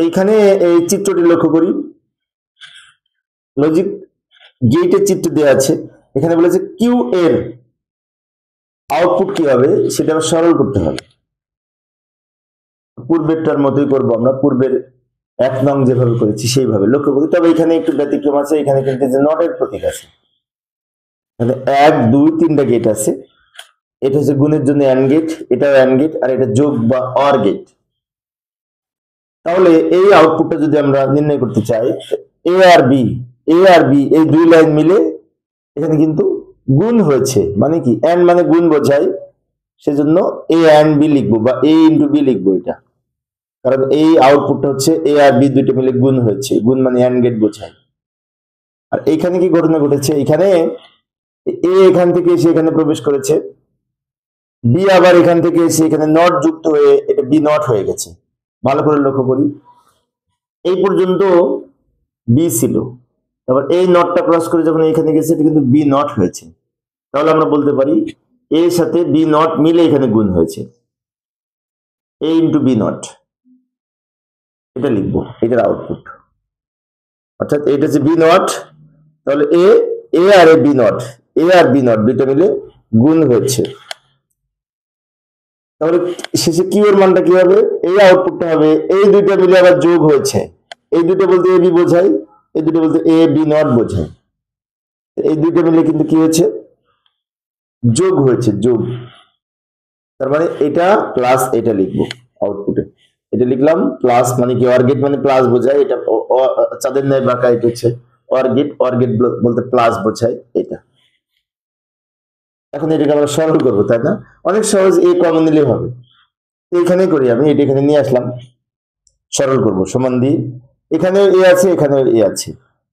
এইখানে এই চিত্রটি লক্ষ্য করি, লজিক গেটের চিত্র দেওয়া আছে। এখানে বলেছে কিউ এর আউটপুট কি হবে সেটা আবার সরল করতে হবে। পূর্বেরটার মতোই করব আমরা, পূর্বের 1 নং যেভাবে করেছি সেইভাবে লক্ষ্য করি। তবে এখানে একটু ব্যতিক্রম আছে, এখানে কিন্তু যে নটের প্রতীক আছে, 1 2 3টা গেট আছে। এটা হচ্ছে গুণের জন্য অ্যান্ড গেট, এটাও অ্যান্ড গেট, আর এটা যোগ বা অর গেট। তাহলে এই আউটপুটটা যদি আমরা নির্ণয় করতে চাই, এ আর বি এই 2 লাইন মিলে এখানে কিন্তু গুণ হয়েছে, মানে কি অ্যান্ড মানে গুণ বোঝায়, সেজন্য এ অ্যান্ড বি লিখবো বা এ ইন্টু বি লিখবো এটা, কারণ এই আউটপুটটা হচ্ছে এ আর বি দুইটা মিলে গুণ হয়েছে, গুণ মানে অ্যান্ড গেট বোঝায়। আর এইখানে কি ঘটনা ঘটেছে, এখানে এ এখান থেকে এসে এখানে প্রবেশ করেছে, বি আবার এখান থেকে এসে এখানে নট যুক্ত হয়ে এটা বি নট হয়ে গেছে। ভালো করে লক্ষ্য করি, এই পর্যন্ত বি ছিল, তারপর এই নটটা ক্রস করে যখন এখানে গেছে এটা কিন্তু বি নট হয়েছে। তাহলে আমরা বলতে পারি এর সাথে বি নট মিলে এখানে গুণ হয়েছে, এ ইন্টু বি নট, এটা লিখবো, এটার আউটপুট। অর্থাৎ এটা হচ্ছে বি নট, তাহলে এ আর বি নট, এ আর বি নট দুইটা মিলে গুণ হয়েছে। তাহলে শেষে কিউ এর মানটা কি হবে, এই আউটপুটটা হবে এই দুইটা মিলে আবার যোগ হয়েছে, এই দুটো বলতে এ বি বোঝায়, এই দুটো বলতে এ বি নট বোঝায়, এই দুইটা মিলে কিন্তু কি হয়েছে, যোগ হয়েছে, যোগ। তার মানে এটা প্লাস এটা লিখবো আউটপুটে, এটা লিখলাম প্লাস, মানে কি অর গেট মানে প্লাস বোঝায়, এটা চাঁদের ন্যায় বাঁকা, এটা হচ্ছে অর গেট বলতে প্লাস বোঝায় এটা। এখন এটাকে আমরা সরল করবো, তাই না? অনেক সহজ, এ কমন নিলেই হবে। এখানে করি আমি, এটা এখানে নিয়ে আসলাম, সরল করব, সমান দিয়ে এখানে এ আছে এখানে এ আছে,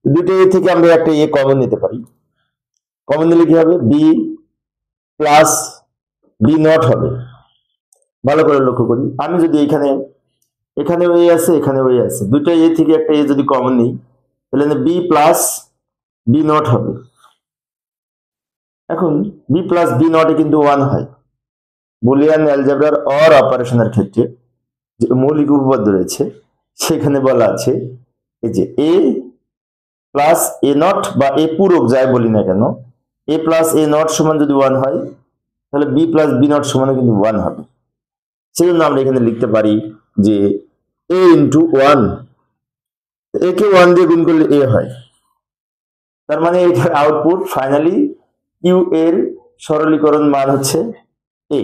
দুটো এ থেকে আমরা একটা এ কমন নিতে পারি। কমন নিলে কি হবে, বি প্লাস বি নট হবে। ভালো করে লক্ষ্য করি, আমি যদি এখানে এ আছে এখানে এ আছে, দুটো এ থেকে একটা এ যদি কমন নিই, তাহলে বি প্লাস বি নট হবে। এখন বি প্লাস বি নটে কিন্তু 1 হয়। বুলিয়ান অ্যালজেব্রার অর অপারেশনের ক্ষেত্রে যে মৌলিক উপপাদ্য রয়েছে সেখানে বলা আছে এই যে এ প্লাস এ নট বা এ পূরক যাই বলি না কেন, এ প্লাস এ নট সমান যদি 1 হয়, তাহলে বি প্লাস বি নট সমান কিন্তু 1 হবে। সেজন্য আমরা এখানে লিখতে পারি যে এ ইন্টু 1, এ কে 1 দিয়ে গুণ করলে এ হয়। তার মানে এটার আউটপুট ফাইনালি কিউ এর সরলীকরণ মান হচ্ছে এ।